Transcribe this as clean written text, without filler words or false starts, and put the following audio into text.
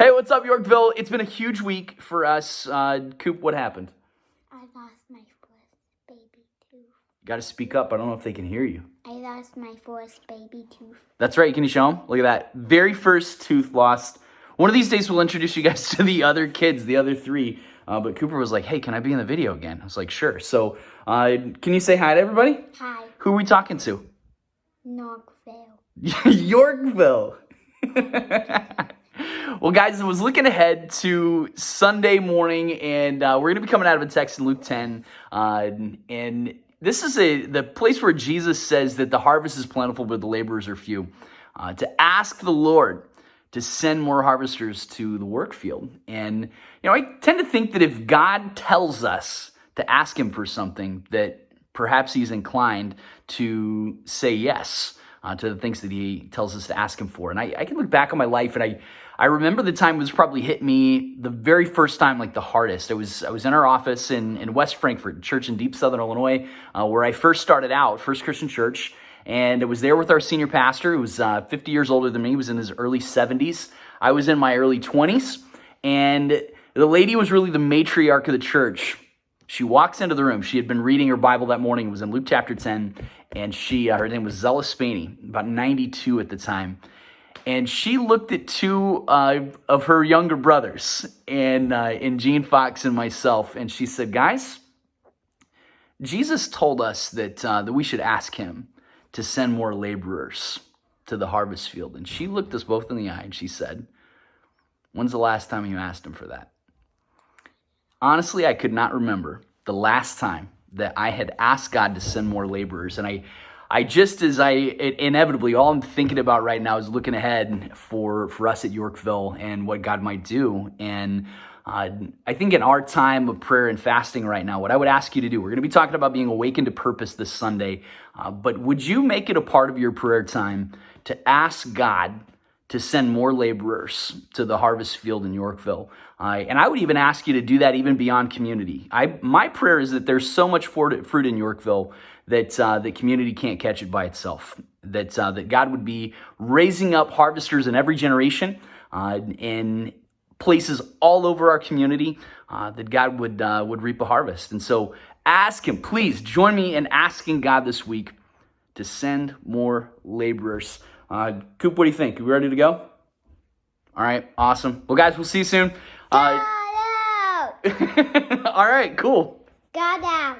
Hey, what's up, Yorkville? It's been a huge week for us. Coop, what happened? I lost my first baby tooth. You got to speak up. I don't know if they can hear you. I lost my first baby tooth. That's right. Can you show them? Look at that. Very first tooth lost. One of these days, we'll introduce you guys to the other kids, the other three. But Cooper was like, hey, can I be in the video again? I was like, sure. So can you say hi to everybody? Hi. Who are we talking to? Yorkville. Yorkville. Well, guys, I was looking ahead to Sunday morning, and we're going to be coming out of a text in Luke 10. And this is the place where Jesus says that the harvest is plentiful, but the laborers are few. To ask the Lord to send more harvesters to the work field. And, I tend to think that if God tells us to ask him for something, that perhaps he's inclined to say yes to the things that he tells us to ask him for. And I can look back on my life, and I remember the time it was probably hit me the very first time, like the hardest. I was in our office in West Frankfort, church in deep Southern Illinois, where I first started out, First Christian Church. And I was there with our senior pastor, who was 50 years older than me. He was in his early 70s. I was in my early 20s. And the lady was really the matriarch of the church. She walks into the room. She had been reading her Bible that morning. It was in Luke chapter 10. And her name was Zella Spaney, about 92 at the time. And she looked at two of her younger brothers, and Gene Fox and myself. And she said, guys, Jesus told us that we should ask him to send more laborers to the harvest field. And she looked us both in the eye and she said, when's the last time you asked him for that? Honestly, I could not remember the last time that I had asked God to send more laborers. And inevitably, all I'm thinking about right now is looking ahead for us at Yorkville and what God might do. And I think in our time of prayer and fasting right now, what I would ask you to do, we're going to be talking about being awakened to purpose this Sunday, but would you make it a part of your prayer time to ask God to send more laborers to the harvest field in Yorkville? And I would even ask you to do that even beyond community. My prayer is that there's so much fruit in Yorkville that the community can't catch it by itself, that God would be raising up harvesters in every generation, in places all over our community, that God would reap a harvest. And so ask him, please join me in asking God this week to send more laborers. Coop, what do you think? Are we ready to go? All right, awesome. Well, guys, we'll see you soon. God out! All right, cool. God out.